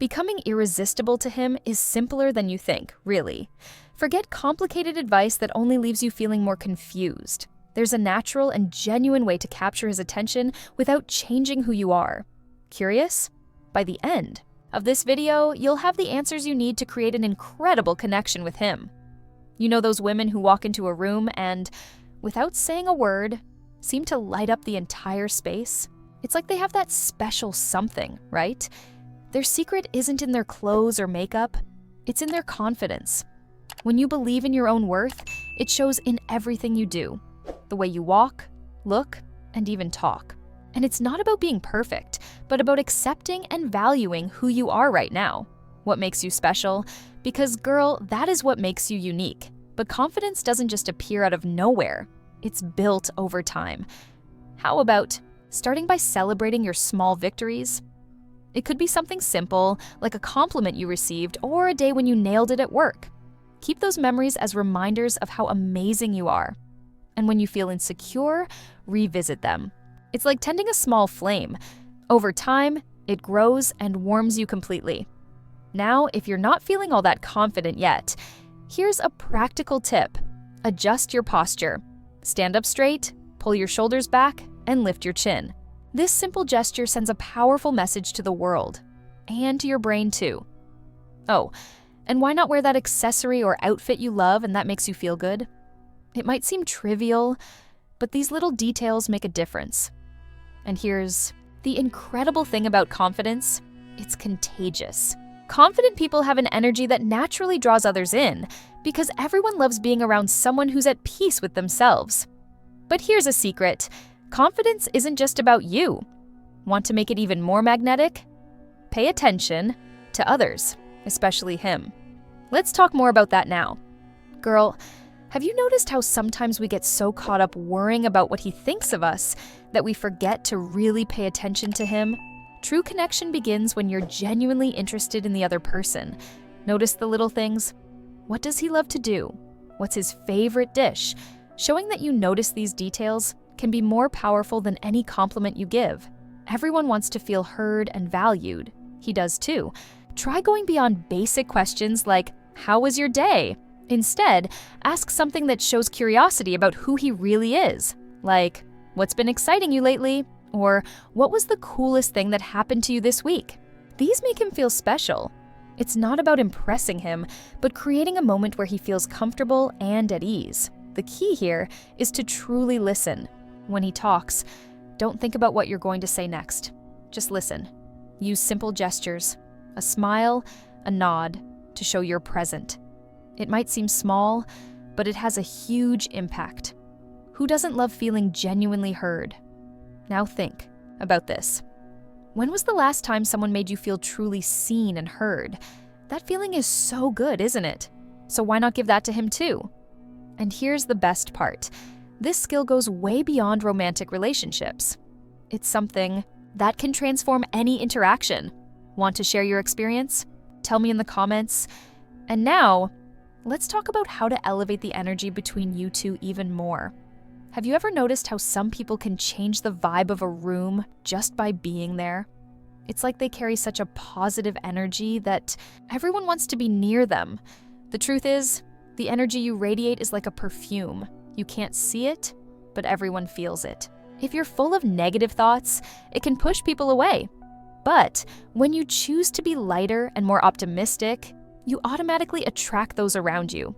Becoming irresistible to him is simpler than you think, really. Forget complicated advice that only leaves you feeling more confused. There's a natural and genuine way to capture his attention without changing who you are. Curious? By the end of this video, you'll have the answers you need to create an incredible connection with him. You know those women who walk into a room and, without saying a word, seem to light up the entire space? It's like they have that special something, right? Their secret isn't in their clothes or makeup, it's in their confidence. When you believe in your own worth, it shows in everything you do. The way you walk, look, and even talk. And it's not about being perfect, but about accepting and valuing who you are right now. What makes you special? Because girl, that is what makes you unique. But confidence doesn't just appear out of nowhere. It's built over time. How about starting by celebrating your small victories? It could be something simple, like a compliment you received or a day when you nailed it at work. Keep those memories as reminders of how amazing you are. And when you feel insecure, revisit them. It's like tending a small flame. Over time, it grows and warms you completely. Now, if you're not feeling all that confident yet, here's a practical tip. Adjust your posture. Stand up straight, pull your shoulders back, and lift your chin. This simple gesture sends a powerful message to the world, and to your brain too. Oh, and why not wear that accessory or outfit you love and that makes you feel good? It might seem trivial, but these little details make a difference. And here's the incredible thing about confidence: it's contagious. Confident people have an energy that naturally draws others in, because everyone loves being around someone who's at peace with themselves. But here's a secret: confidence isn't just about you. Want to make it even more magnetic? Pay attention to others, especially him. Let's talk more about that now. Girl, have you noticed how sometimes we get so caught up worrying about what he thinks of us that we forget to really pay attention to him? True connection begins when you're genuinely interested in the other person. Notice the little things. What does he love to do? What's his favorite dish? Showing that you notice these details can be more powerful than any compliment you give. Everyone wants to feel heard and valued. He does too. Try going beyond basic questions like, "How was your day?" Instead, ask something that shows curiosity about who he really is. Like, "What's been exciting you lately?" Or, "What was the coolest thing that happened to you this week?" These make him feel special. It's not about impressing him, but creating a moment where he feels comfortable and at ease. The key here is to truly listen. When he talks, don't think about what you're going to say next. Just listen. Use simple gestures, a smile, a nod, to show you're present. It might seem small, but it has a huge impact. Who doesn't love feeling genuinely heard? Now think about this. When was the last time someone made you feel truly seen and heard? That feeling is so good, isn't it? So why not give that to him too? And here's the best part. This skill goes way beyond romantic relationships. It's something that can transform any interaction. Want to share your experience? Tell me in the comments. And now, let's talk about how to elevate the energy between you two even more. Have you ever noticed how some people can change the vibe of a room just by being there? It's like they carry such a positive energy that everyone wants to be near them. The truth is, the energy you radiate is like a perfume. You can't see it, but everyone feels it. If you're full of negative thoughts, it can push people away. But when you choose to be lighter and more optimistic, you automatically attract those around you.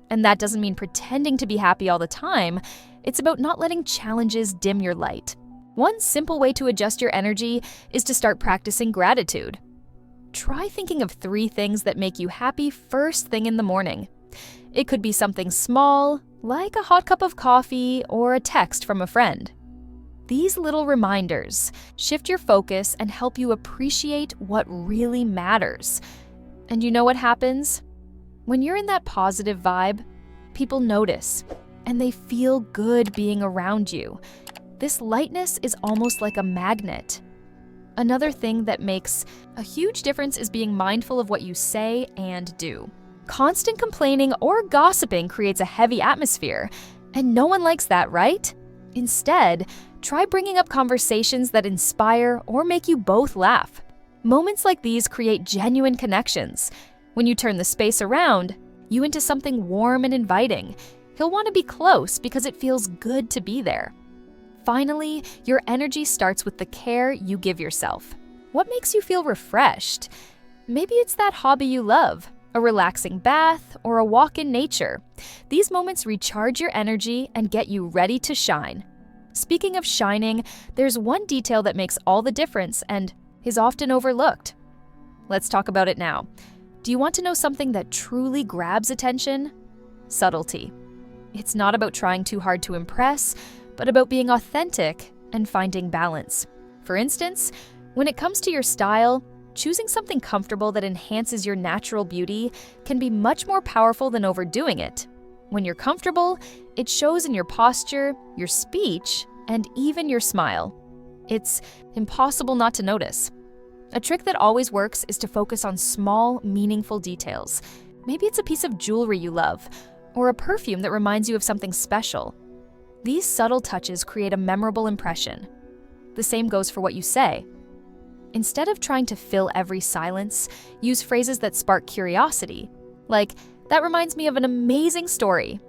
And that doesn't mean pretending to be happy all the time. It's about not letting challenges dim your light. One simple way to adjust your energy is to start practicing gratitude. Try thinking of 3 things that make you happy first thing in the morning. It could be something small, like a hot cup of coffee or a text from a friend. These little reminders shift your focus and help you appreciate what really matters. And you know what happens? When you're in that positive vibe, people notice, and they feel good being around you. This lightness is almost like a magnet. Another thing that makes a huge difference is being mindful of what you say and do. Constant complaining or gossiping creates a heavy atmosphere, and no one likes that, right? Instead, try bringing up conversations that inspire or make you both laugh. Moments like these create genuine connections. When you turn the space around you into something warm and inviting, he'll want to be close because it feels good to be there. Finally, your energy starts with the care you give yourself. What makes you feel refreshed? Maybe it's that hobby you love, a relaxing bath, or a walk in nature. These moments recharge your energy and get you ready to shine. Speaking of shining, there's one detail that makes all the difference and is often overlooked. Let's talk about it now. Do you want to know something that truly grabs attention? Subtlety. It's not about trying too hard to impress, but about being authentic and finding balance. For instance, when it comes to your style, choosing something comfortable that enhances your natural beauty can be much more powerful than overdoing it. When you're comfortable, it shows in your posture, your speech, and even your smile. It's impossible not to notice. A trick that always works is to focus on small, meaningful details. Maybe it's a piece of jewelry you love, or a perfume that reminds you of something special. These subtle touches create a memorable impression. The same goes for what you say. Instead of trying to fill every silence, use phrases that spark curiosity, like, "That reminds me of an amazing story,"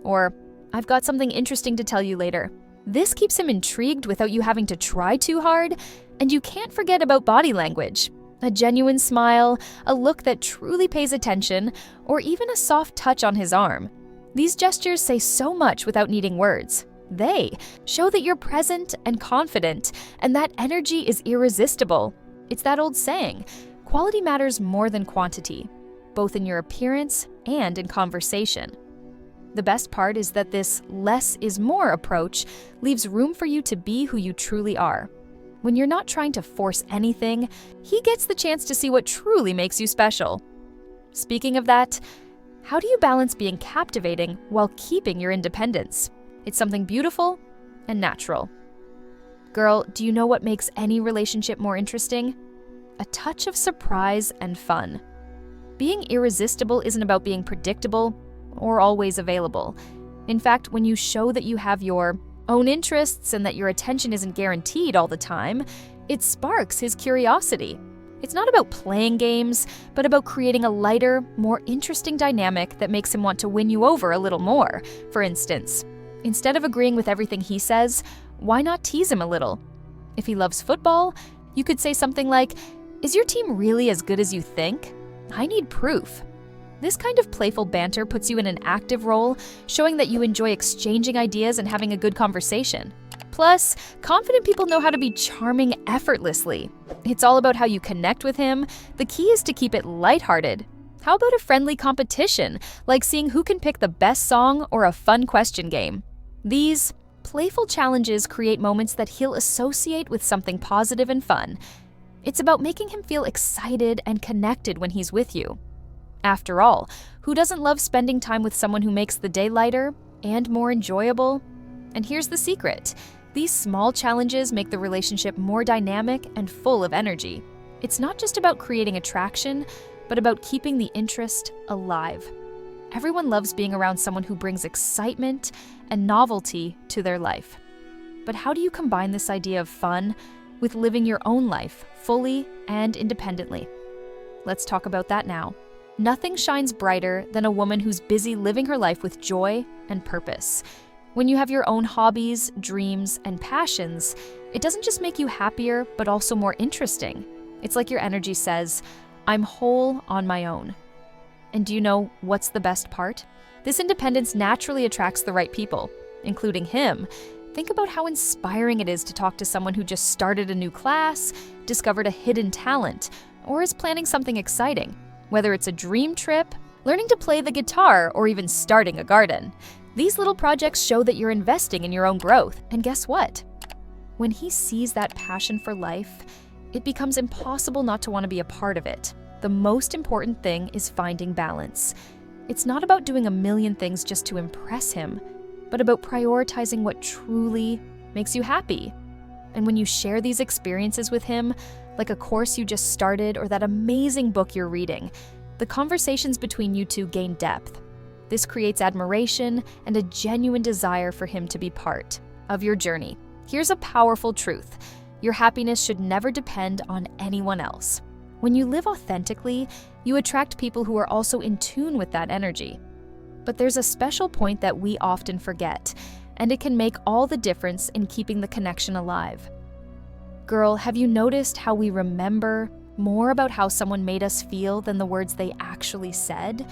or "I've got something interesting to tell you later." This keeps him intrigued without you having to try too hard, and you can't forget about body language. A genuine smile, a look that truly pays attention, or even a soft touch on his arm. These gestures say so much without needing words. They show that you're present and confident, and that energy is irresistible. It's that old saying, quality matters more than quantity, both in your appearance and in conversation. The best part is that this less is more approach leaves room for you to be who you truly are. When you're not trying to force anything, he gets the chance to see what truly makes you special. Speaking of that, how do you balance being captivating while keeping your independence? It's something beautiful and natural. Girl, do you know what makes any relationship more interesting? A touch of surprise and fun. Being irresistible isn't about being predictable or always available. In fact, when you show that you have your own interests and that your attention isn't guaranteed all the time, it sparks his curiosity. It's not about playing games, but about creating a lighter, more interesting dynamic that makes him want to win you over a little more. For instance, instead of agreeing with everything he says, why not tease him a little? If he loves football, you could say something like, "Is your team really as good as you think? I need proof." This kind of playful banter puts you in an active role, showing that you enjoy exchanging ideas and having a good conversation. Plus, confident people know how to be charming effortlessly. It's all about how you connect with him. The key is to keep it lighthearted. How about a friendly competition, like seeing who can pick the best song or a fun question game? These playful challenges create moments that he'll associate with something positive and fun. It's about making him feel excited and connected when he's with you. After all, who doesn't love spending time with someone who makes the day lighter and more enjoyable? And here's the secret. These small challenges make the relationship more dynamic and full of energy. It's not just about creating attraction, but about keeping the interest alive. Everyone loves being around someone who brings excitement and novelty to their life. But how do you combine this idea of fun with living your own life fully and independently? Let's talk about that now. Nothing shines brighter than a woman who's busy living her life with joy and purpose. When you have your own hobbies, dreams, and passions, it doesn't just make you happier, but also more interesting. It's like your energy says, "I'm whole on my own." And do you know what's the best part? This independence naturally attracts the right people, including him. Think about how inspiring it is to talk to someone who just started a new class, discovered a hidden talent, or is planning something exciting. Whether it's a dream trip, learning to play the guitar, or even starting a garden. These little projects show that you're investing in your own growth. And guess what? When he sees that passion for life, it becomes impossible not to want to be a part of it. The most important thing is finding balance. It's not about doing a million things just to impress him, but about prioritizing what truly makes you happy. And when you share these experiences with him, like a course you just started or that amazing book you're reading, the conversations between you two gain depth. This creates admiration and a genuine desire for him to be part of your journey. Here's a powerful truth. Your happiness should never depend on anyone else. When you live authentically, you attract people who are also in tune with that energy. But there's a special point that we often forget, and it can make all the difference in keeping the connection alive. Girl, have you noticed how we remember more about how someone made us feel than the words they actually said?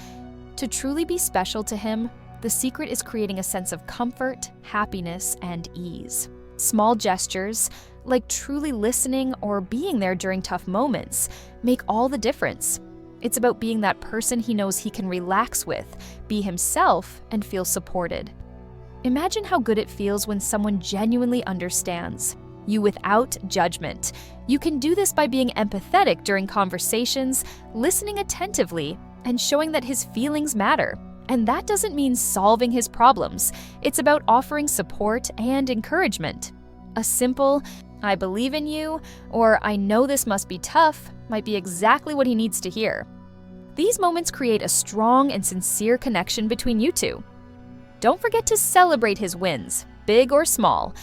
To truly be special to him, the secret is creating a sense of comfort, happiness, and ease. Small gestures, like truly listening or being there during tough moments, make all the difference. It's about being that person he knows he can relax with, be himself, and feel supported. Imagine how good it feels when someone genuinely understands you without judgment. You can do this by being empathetic during conversations, listening attentively, and showing that his feelings matter. And that doesn't mean solving his problems. It's about offering support and encouragement. A simple, "I believe in you," or "I know this must be tough," might be exactly what he needs to hear. These moments create a strong and sincere connection between you two. Don't forget to celebrate his wins, big or small.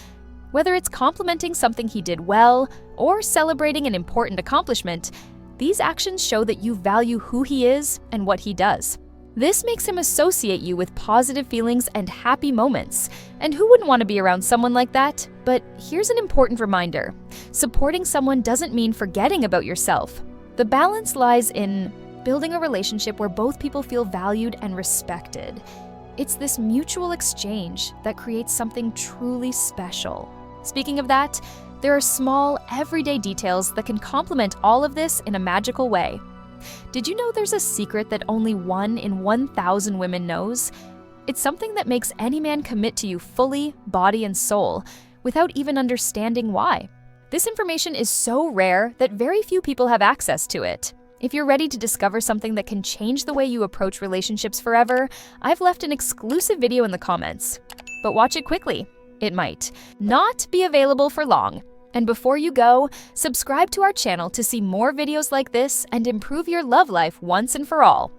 Whether it's complimenting something he did well or celebrating an important accomplishment, these actions show that you value who he is and what he does. This makes him associate you with positive feelings and happy moments. And who wouldn't want to be around someone like that? But here's an important reminder. Supporting someone doesn't mean forgetting about yourself. The balance lies in building a relationship where both people feel valued and respected. It's this mutual exchange that creates something truly special. Speaking of that, there are small, everyday details that can complement all of this in a magical way. Did you know there's a secret that only 1 in 1,000 women knows? It's something that makes any man commit to you fully, body and soul, without even understanding why. This information is so rare that very few people have access to it. If you're ready to discover something that can change the way you approach relationships forever, I've left an exclusive video in the comments. But watch it quickly. It might not be available for long. And before you go, subscribe to our channel to see more videos like this and improve your love life once and for all.